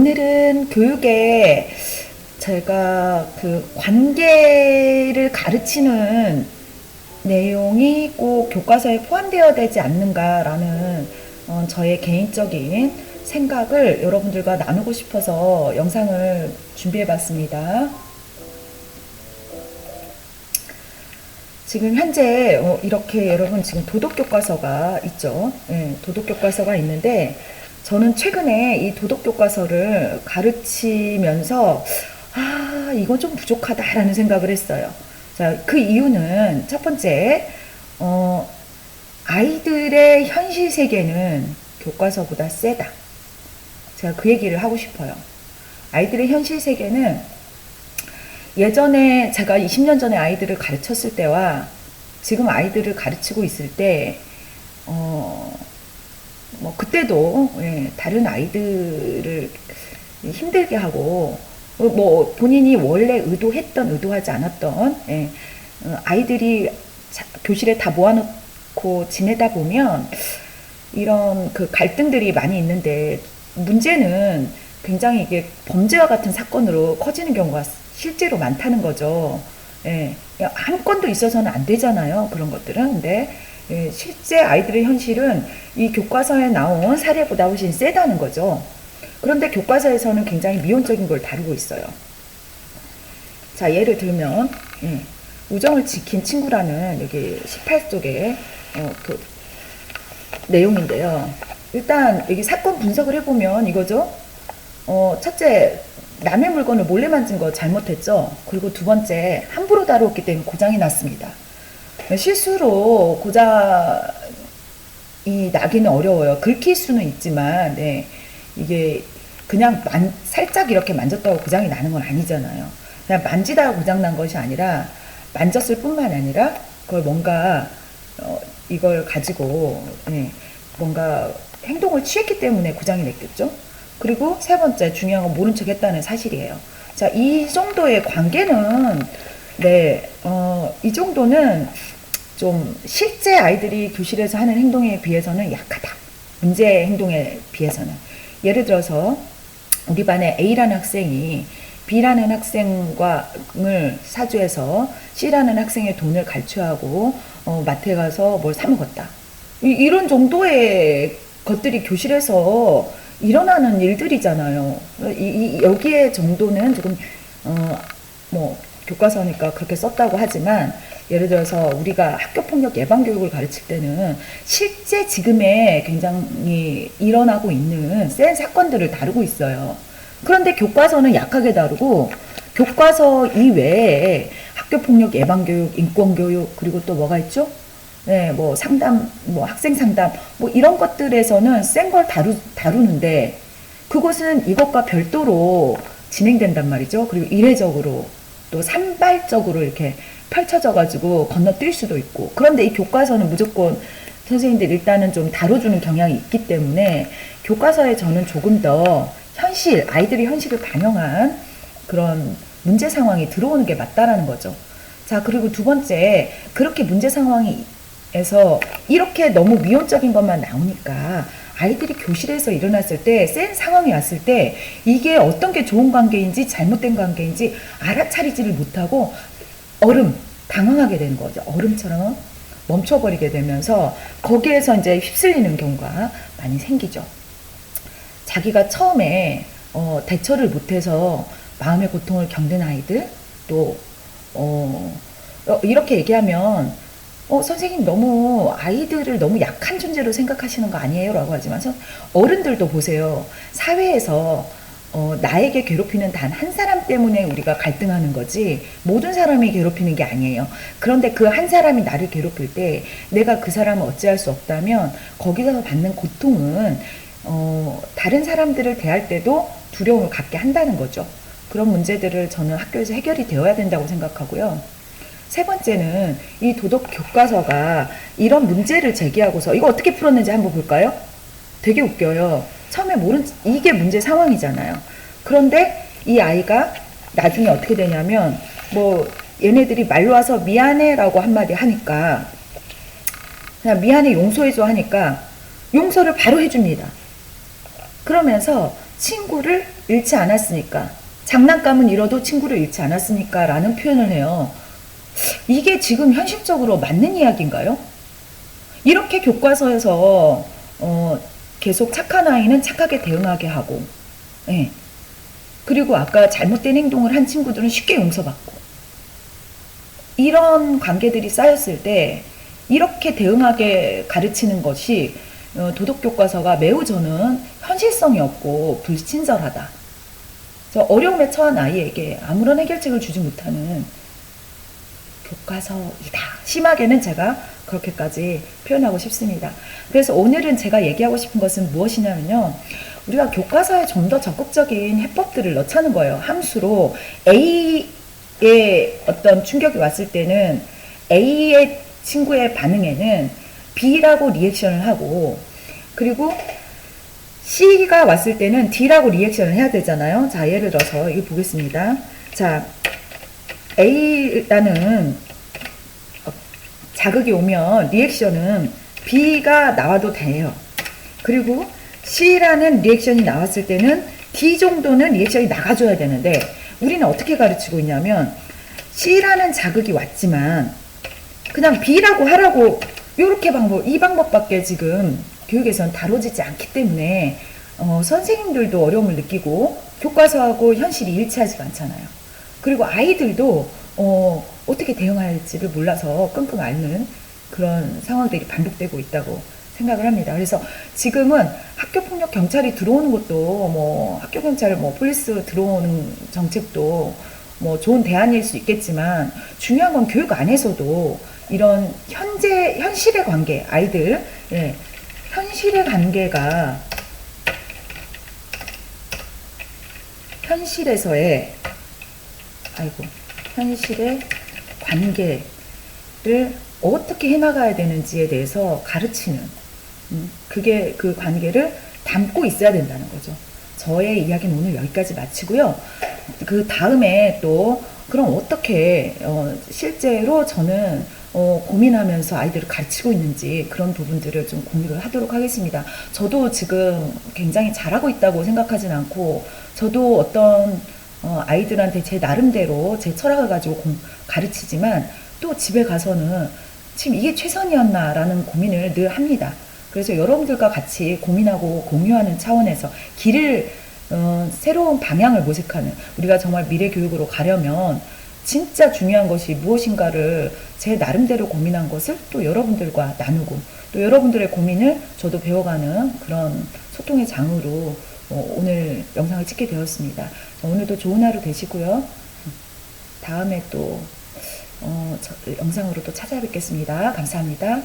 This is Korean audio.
오늘은 교육에 제가 그 관계를 가르치는 내용이 꼭 교과서에 포함되어야 되지 않는가라는 저의 개인적인 생각을 여러분들과 나누고 싶어서 영상을 준비해 봤습니다. 지금 현재 이렇게 여러분 지금 도덕교과서가 있죠. 네, 도덕교과서가 있는데 저는 최근에 이 도덕교과서를 가르치면서 이건 좀 부족하다라는 생각을 했어요. 자, 그 이유는 첫 번째, 아이들의 현실 세계는 교과서보다 세다. 제가 그 얘기를 하고 싶어요. 아이들의 현실 세계는 예전에 제가 20년 전에 아이들을 가르쳤을 때와 지금 아이들을 가르치고 있을 때, 뭐 그때도 다른 아이들을 힘들게 하고 뭐 본인이 원래 의도했던 의도하지 않았던 아이들이 교실에 다 모아놓고 지내다 보면 이런 그 갈등들이 많이 있는데 문제는 굉장히 이게 범죄와 같은 사건으로 커지는 경우가 실제로 많다는 거죠. 한 건도 있어서는 안 되잖아요. 그런 것들은. 근데 실제 아이들의 현실은 이 교과서에 나온 사례보다 훨씬 세다는 거죠. 그런데 교과서에서는 굉장히 미온적인 걸 다루고 있어요. 자, 예를 들면 우정을 지킨 친구라는 여기 18쪽의 그 내용인데요. 일단 여기 사건 분석을 해보면 이거죠. 첫째, 남의 물건을 몰래 만진 거 잘못했죠. 그리고 두 번째, 함부로 다루었기 때문에 고장이 났습니다. 실수로 고장이 나기는 어려워요. 긁힐 수는 있지만 이게 그냥 살짝 이렇게 만졌다고 고장이 나는 건 아니잖아요. 그냥 만지다가 고장 난 것이 아니라 만졌을 뿐만 아니라 그걸 뭔가 이걸 가지고 뭔가 행동을 취했기 때문에 고장이 났겠죠. 그리고 세 번째 중요한 건 모른 척 했다는 사실이에요. 자, 이 정도의 관계는 이 정도는 좀 실제 아이들이 교실에서 하는 행동에 비해서는 약하다. 문제 행동에 비해서는. 예를 들어서 우리 반에 A라는 학생이 B라는 학생을 사주해서 C라는 학생의 돈을 갈취하고 마트에 가서 뭘 사 먹었다. 이런 정도의 것들이 교실에서 일어나는 일들이잖아요. 여기에 정도는 조금 뭐 교과서니까 그렇게 썼다고 하지만 예를 들어서 우리가 학교폭력 예방교육을 가르칠 때는 실제 지금에 굉장히 일어나고 있는 센 사건들을 다루고 있어요. 그런데 교과서는 약하게 다루고 교과서 이외에 학교폭력 예방교육, 인권교육 그리고 또 뭐가 있죠? 뭐 상담, 뭐 학생 상담 뭐 이런 것들에서는 센 걸 다루는데 그것은 이것과 별도로 진행된단 말이죠. 그리고 이례적으로 또 산발적으로 이렇게 펼쳐져 가지고 건너뛸 수도 있고 그런데 이 교과서는 무조건 선생님들 일단은 좀 다뤄주는 경향이 있기 때문에 교과서에 저는 조금 더 현실, 아이들이 현실을 반영한 그런 문제 상황이 들어오는 게 맞다라는 거죠. 자, 그리고 두 번째, 그렇게 문제 상황에서 이렇게 너무 미온적인 것만 나오니까 아이들이 교실에서 일어났을 때, 센 상황이 왔을 때 이게 어떤 게 좋은 관계인지 잘못된 관계인지 알아차리지를 못하고 당황하게 되는 거죠. 얼음처럼 멈춰버리게 되면서 거기에서 이제 휩쓸리는 경우가 많이 생기죠. 자기가 처음에 대처를 못해서 마음의 고통을 겪는 아이들 또 이렇게 얘기하면 선생님 너무 아이들을 너무 약한 존재로 생각하시는 거 아니에요? 라고 하지만 어른들도 보세요. 사회에서 나에게 괴롭히는 단 한 사람 때문에 우리가 갈등하는 거지 모든 사람이 괴롭히는 게 아니에요. 그런데 그 한 사람이 나를 괴롭힐 때 내가 그 사람을 어찌할 수 없다면 거기서 받는 고통은 다른 사람들을 대할 때도 두려움을 갖게 한다는 거죠. 그런 문제들을 저는 학교에서 해결이 되어야 된다고 생각하고요. 세 번째는 이 도덕 교과서가 이런 문제를 제기하고서 이거 어떻게 풀었는지 한번 볼까요? 되게 웃겨요. 처음에 이게 문제 상황이잖아요. 그런데 이 아이가 나중에 어떻게 되냐면 뭐 얘네들이 말로 와서 미안해 라고 한마디 하니까 그냥 미안해 용서해줘 하니까 용서를 바로 해줍니다. 그러면서 친구를 잃지 않았으니까, 장난감은 잃어도 친구를 잃지 않았으니까 라는 표현을 해요. 이게 지금 현실적으로 맞는 이야기인가요? 이렇게 교과서에서 계속 착한 아이는 착하게 대응하게 하고, 예. 그리고 아까 잘못된 행동을 한 친구들은 쉽게 용서받고, 이런 관계들이 쌓였을 때 이렇게 대응하게 가르치는 것이 도덕교과서가 매우 저는 현실성이 없고 불친절하다. 저 어려움에 처한 아이에게 아무런 해결책을 주지 못하는 교과서이다. 심하게는 제가 그렇게까지 표현하고 싶습니다. 그래서 오늘은 제가 얘기하고 싶은 것은 무엇이냐면요. 우리가 교과서에 좀 더 적극적인 해법들을 넣자는 거예요. 함수로 A의 어떤 충격이 왔을 때는 A의 친구의 반응에는 B라고 리액션을 하고, 그리고 C가 왔을 때는 D라고 리액션을 해야 되잖아요. 자, 예를 들어서 이거 보겠습니다. 자, A라는 자극이 오면 리액션은 B가 나와도 돼요. 그리고 C라는 리액션이 나왔을 때는 D 정도는 리액션이 나가줘야 되는데, 우리는 어떻게 가르치고 있냐면 C라는 자극이 왔지만 그냥 B라고 하라고, 이 방법밖에 지금 교육에선 다뤄지지 않기 때문에 선생님들도 어려움을 느끼고 교과서하고 현실이 일치하지가 않잖아요. 그리고 아이들도 어떻게 대응할지를 몰라서 끙끙 앓는 그런 상황들이 반복되고 있다고 생각을 합니다. 그래서 지금은 학교폭력 경찰이 들어오는 것도, 뭐 학교 경찰 폴리스 들어오는 정책도 뭐 좋은 대안일 수 있겠지만, 중요한 건 교육 안에서도 이런 현실의 관계, 아이들, 예, 현실의 관계가, 현실의 관계를 어떻게 해나가야 되는지에 대해서 가르치는, 그게 그 관계를 담고 있어야 된다는 거죠. 저의 이야기는 오늘 여기까지 마치고요. 그 다음에 또 그럼 어떻게 실제로 저는 고민하면서 아이들을 가르치고 있는지 그런 부분들을 좀 공유를 하도록 하겠습니다. 저도 지금 굉장히 잘하고 있다고 생각하진 않고, 저도 어떤 아이들한테 제 나름대로 제 철학을 가지고 가르치지만, 또 집에 가서는 지금 이게 최선이었나라는 고민을 늘 합니다. 그래서 여러분들과 같이 고민하고 공유하는 차원에서 새로운 방향을 모색하는, 우리가 정말 미래 교육으로 가려면 진짜 중요한 것이 무엇인가를 제 나름대로 고민한 것을 또 여러분들과 나누고, 또 여러분들의 고민을 저도 배워가는 그런 소통의 장으로 오늘 영상을 찍게 되었습니다. 오늘도 좋은 하루 되시고요. 다음에 또 영상으로 또 찾아뵙겠습니다. 감사합니다.